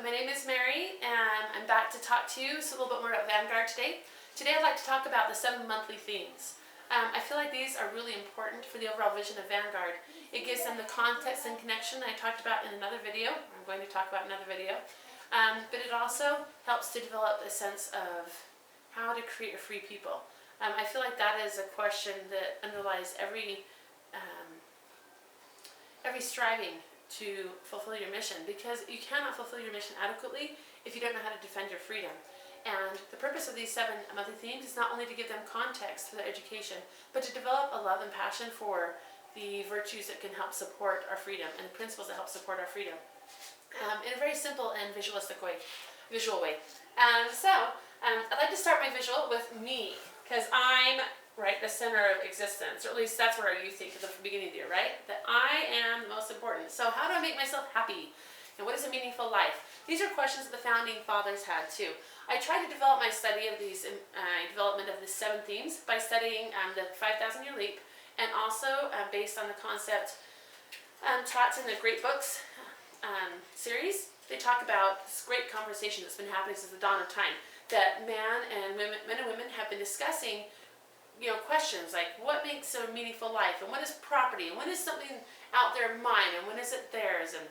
My name is Mary, and I'm back to talk to you a little bit more about Vanguard today. Today I'd like to talk about the 7 monthly themes. I feel like these are really important for the overall vision of Vanguard. It gives them the context and connection that I talked about in another video. I'm going to talk about another video. But it also helps to develop a sense of how to create a free people. I feel like that is a question that underlies every striving to fulfill your mission, because you cannot fulfill your mission adequately if you don't know how to defend your freedom. And the purpose of these 7 monthly themes is not only to give them context for their education, but to develop a love and passion for the virtues that can help support our freedom and the principles that help support our freedom in a very simple and visual way. I'd like to start my visual with me, because I'm the center of existence, or at least that's where you think at the beginning of the year, right? That I am the most important. So how do I make myself happy? And what is a meaningful life? These are questions that the founding fathers had too. I tried to develop my study of these, development of the 7 themes by studying the 5,000-year leap, and also based on the concept taught in the Great Books series. They talk about this great conversation that's been happening since the dawn of time, that men and women have been discussing questions like what makes a meaningful life, and what is property, and when is something out there mine, and when is it theirs, and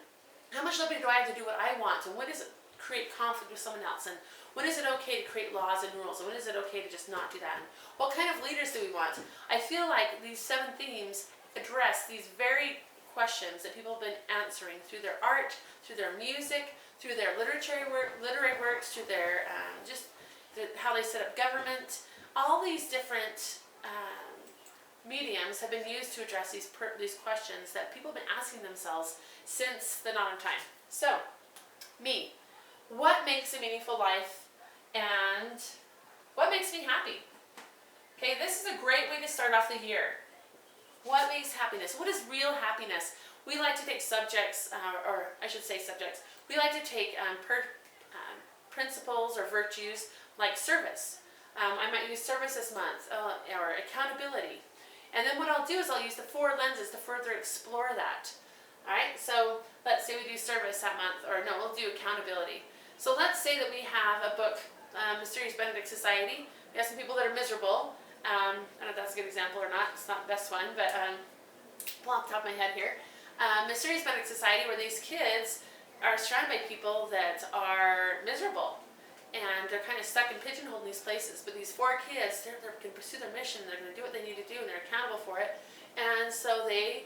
how much liberty do I have to do what I want, and when does it create conflict with someone else, and when is it okay to create laws and rules, and when is it okay to just not do that, and what kind of leaders do we want? I feel like these 7 themes address these very questions that people have been answering through their art, through their music, through their literary works, through their how they set up government. All these different mediums have been used to address these questions that people have been asking themselves since the dawn of time. So, me. What makes a meaningful life, and what makes me happy? Okay, this is a great way to start off the year. What makes happiness? What is real happiness? We like to take subjects, or I should say subjects. We like to take principles or virtues like service. I might use service this month, or accountability. And then what I'll do is I'll use the 4 lenses to further explore that. Alright, so let's say we do service that month, or no, we'll do accountability. So let's say that we have a book, Mysterious Benedict Society. We have some people that are miserable. I don't know if that's a good example or not. It's not the best one, but off the top of my head here. Mysterious Benedict Society, where these kids are surrounded by people that are miserable. And they're kind of stuck and pigeonholed in these places. But these 4 kids, they're going to pursue their mission. They're going to do what they need to do, and they're accountable for it. And so they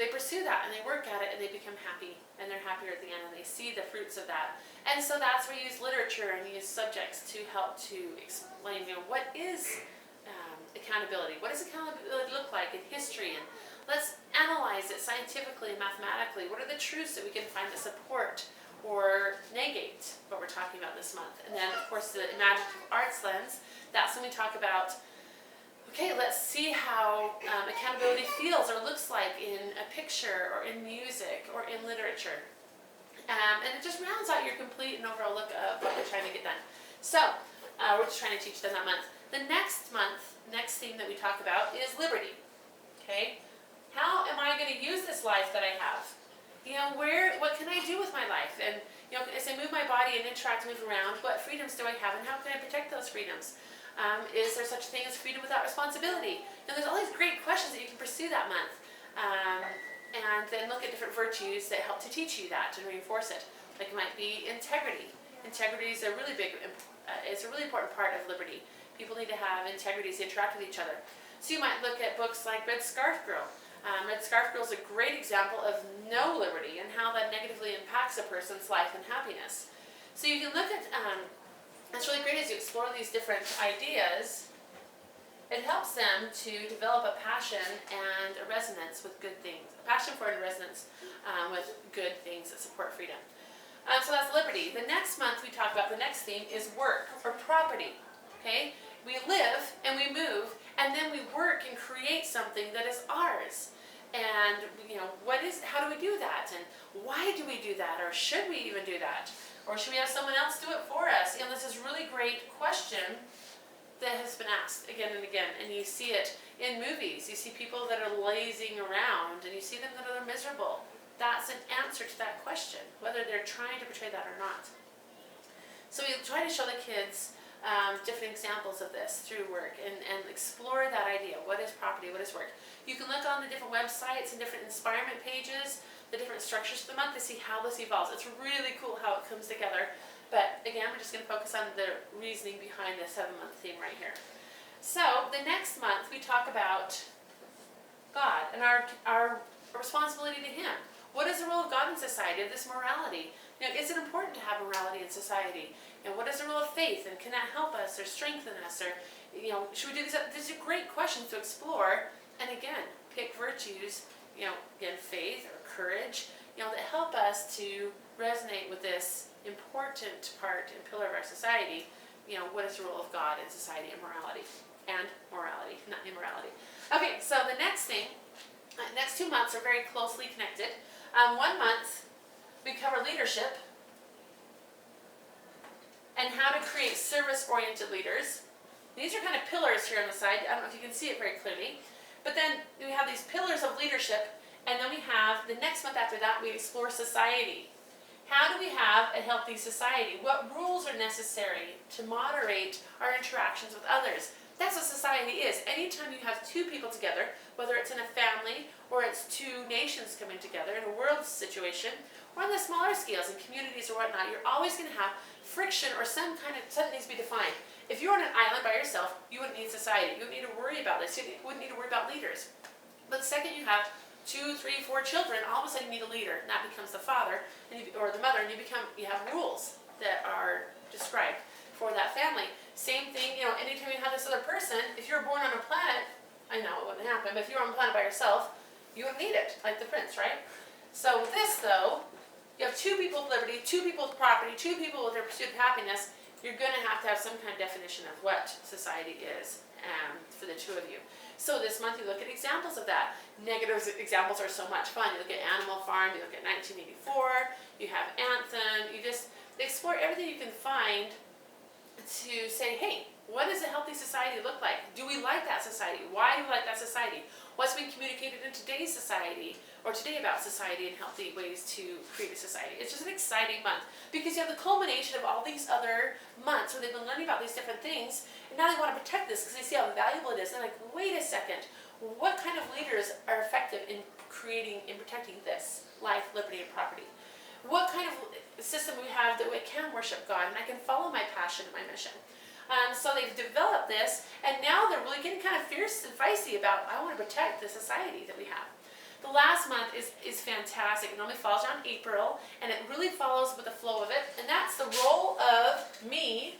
pursue that, and they work at it, and they become happy. And they're happier at the end, and they see the fruits of that. And so that's where you use literature and you use subjects to help to explain, what is accountability? What does accountability look like in history? And let's analyze it scientifically and mathematically. What are the truths that we can find that support or negate what we're talking about this month? And then, of course, the imaginative arts lens, that's when we talk about, okay, let's see how accountability feels or looks like in a picture or in music or in literature. And it just rounds out your complete and overall look of what we're trying to get done. So, we're just trying to teach them that month. The next theme that we talk about is liberty. Okay? How am I going to use this life that I have? What can I do with my life? And, as I move my body and interact, move around, what freedoms do I have, and how can I protect those freedoms? Is there such a thing as freedom without responsibility? There's all these great questions that you can pursue that month. And then look at different virtues that help to teach you that and reinforce it. Like it might be integrity. Integrity is a really important part of liberty. People need to have integrity as they interact with each other. So you might look at books like Red Scarf Girl. Red Scarf Girl is a great example of no liberty and how that negatively impacts a person's life and happiness. So you can look at, that's really great as you explore these different ideas. It helps them to develop a passion and a resonance with good things. A passion for and a resonance with good things that support freedom. So that's liberty. The next month we talk about, the next theme is work or property. Okay? We live and we move, and then we work and create something that is ours. And how do we do that? And why do we do that? Or should we even do that? Or should we have someone else do it for us? This is a really great question that has been asked again and again. And you see it in movies. You see people that are lazing around, and you see them that are miserable. that's an answer to that question, whether they're trying to portray that or not. So we try to show the kids different examples of this through work and explore that idea. What is property? What is work? You can look on the different websites and different inspirement pages, the different structures of the month to see how this evolves. It's really cool how it comes together. But again, we're just going to focus on the reasoning behind the 7-month theme right here. So the next month we talk about God and our responsibility to Him. What is the role of God in society, of this morality? Is it important to have morality in society? What is the role of faith, and can that help us or strengthen us? Or, should we do this? These are great questions to explore. And again, pick virtues, again, faith or courage, that help us to resonate with this important part and pillar of our society. What is the role of God in society and morality? And morality, not immorality. Okay, so the next thing, next 2 months are very closely connected. 1 month, we cover leadership and how to create service-oriented leaders. These are kind of pillars here on the side. I don't know if you can see it very clearly. But then we have these pillars of leadership, and then we have, the next month after that, we explore society. How do we have a healthy society? What rules are necessary to moderate our interactions with others? That's what society is. Anytime you have 2 people together, whether it's in a family or it's 2 nations coming together in a world situation, or on the smaller scales in communities or whatnot, you're always going to have friction or something needs to be defined. If you're on an island by yourself, you wouldn't need society. You wouldn't need to worry about this. You wouldn't need to worry about leaders. But the second you have 2, 3, 4 children, all of a sudden you need a leader, and that becomes the father or the mother, and you have rules that are described for that family. Same thing, anytime you have this other person, if you're born on a planet, I know it wouldn't happen, but if you're on a planet by yourself, you wouldn't need it, like the prince, right? So with this though, you have 2 people with liberty, 2 people with property, 2 people with their pursuit of happiness. You're going to have some kind of definition of what society is for the 2 of you. So this month you look at examples of that. Negative examples are so much fun. You look at Animal Farm, you look at 1984, you have Anthem, you just explore everything you can find to say, hey, what does a healthy society look like? Do we like that society? Why do we like that society? What's being communicated in today's society or today about society and healthy ways to create a society? It's just an exciting month because you have the culmination of all these other months where they've been learning about these different things, and now they want to protect this because they see how valuable it is. And they're like, wait a second, what kind of leaders are effective in creating and protecting this life, liberty, and property? What kind of system we have that we can worship God and I can follow my passion and my mission? So they've developed this, and now they're really getting kind of fierce and feisty about, I want to protect the society that we have. The last month is fantastic. It normally falls around April, and it really follows with the flow of it, and that's the role of me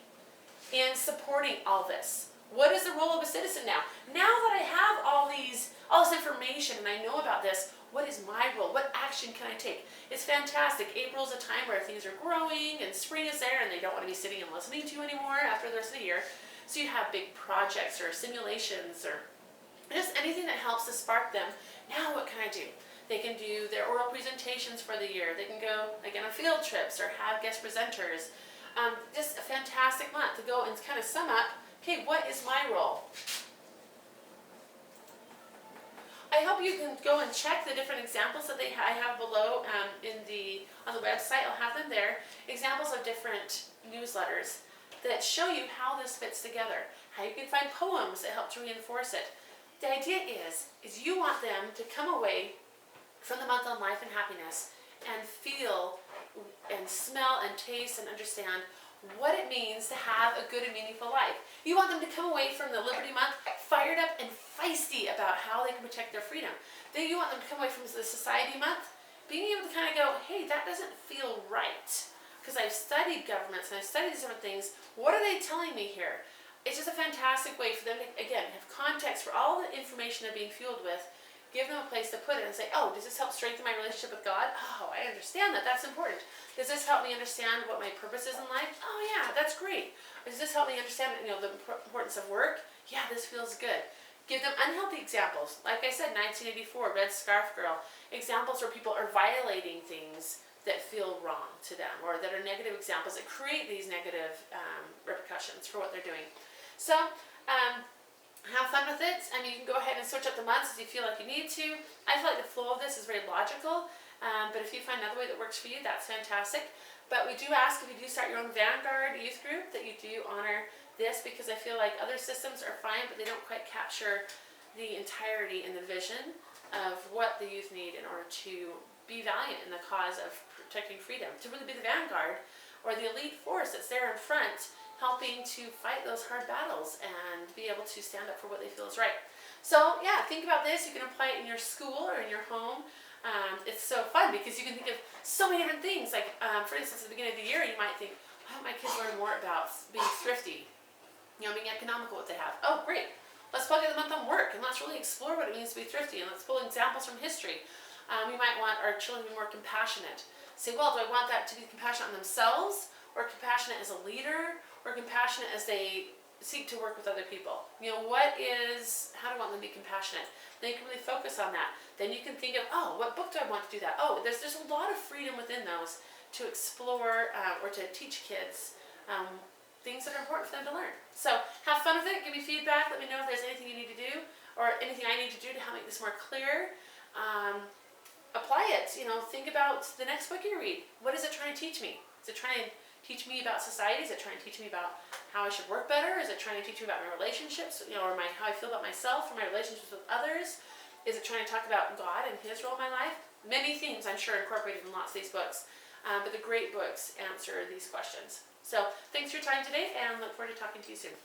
in supporting all this. What is the role of a citizen now? Now that I have all this information and I know about this, what is my role? What action can I take? It's fantastic. April is a time where things are growing and spring is there and they don't want to be sitting and listening to you anymore after the rest of the year. So you have big projects or simulations or just anything that helps to spark them. Now what can I do? They can do their oral presentations for the year. They can go again on field trips or have guest presenters. Just a fantastic month to go and kind of sum up, okay, what is my role? I hope you can go and check the different examples that I have below on the website. I'll have them there. Examples of different newsletters that show you how this fits together. How you can find poems that help to reinforce it. The idea is you want them to come away from the month on life and happiness and feel and smell and taste and understand what it means to have a good and meaningful life. You want them to come away from the Liberty Month fired up and feisty about how they can protect their freedom. Then you want them to come away from the Society Month being able to kind of go, hey, that doesn't feel right. Because I've studied governments and I've studied these different things. What are they telling me here? It's just a fantastic way for them to, again, have context for all the information they're being fueled with. Give them a place to put it and say, oh, does this help strengthen my relationship with God? Oh, I understand that. That's important. Does this help me understand what my purpose is in life? Oh, yeah, that's great. Does this help me understand, the importance of work? Yeah, this feels good. Give them unhealthy examples. Like I said, 1984, Red Scarf Girl. Examples where people are violating things that feel wrong to them or that are negative examples that create these negative repercussions for what they're doing. So, Have fun with it. I mean, you can go ahead and switch up the months as you feel like you need to. I feel like the flow of this is very logical, but if you find another way that works for you, that's fantastic. But we do ask if you do start your own Vanguard youth group that you do honor this, because I feel like other systems are fine, but they don't quite capture the entirety and the vision of what the youth need in order to be valiant in the cause of protecting freedom, to really be the vanguard or the elite force that's there in front, helping to fight those hard battles and be able to stand up for what they feel is right. So yeah, think about this. You can apply it in your school or in your home. It's so fun because you can think of so many different things. Like for instance, at the beginning of the year, you might think, I hope my kids learn more about being thrifty, being economical with what they have. Oh, great. Let's focus the month on work and let's really explore what it means to be thrifty, and let's pull examples from history. We might want our children to be more compassionate. Say, well, do I want that to be compassionate on themselves, or compassionate as a leader, or compassionate as they seek to work with other people? How do I want them to be compassionate? Then you can really focus on that. Then you can think of, oh, what book do I want to do that? Oh, there's a lot of freedom within those to explore or to teach kids things that are important for them to learn. So have fun with it. Give me feedback. Let me know if there's anything you need to do or anything I need to do to help make this more clear. Apply it. Think about the next book you read. What is it trying to teach me? Is it trying to teach me about society? Is it trying to teach me about how I should work better? Is it trying to teach me about my relationships, or how I feel about myself, or my relationships with others? Is it trying to talk about God and His role in my life? Many things, I'm sure, incorporated in lots of these books. But the great books answer these questions. So thanks for your time today, and look forward to talking to you soon.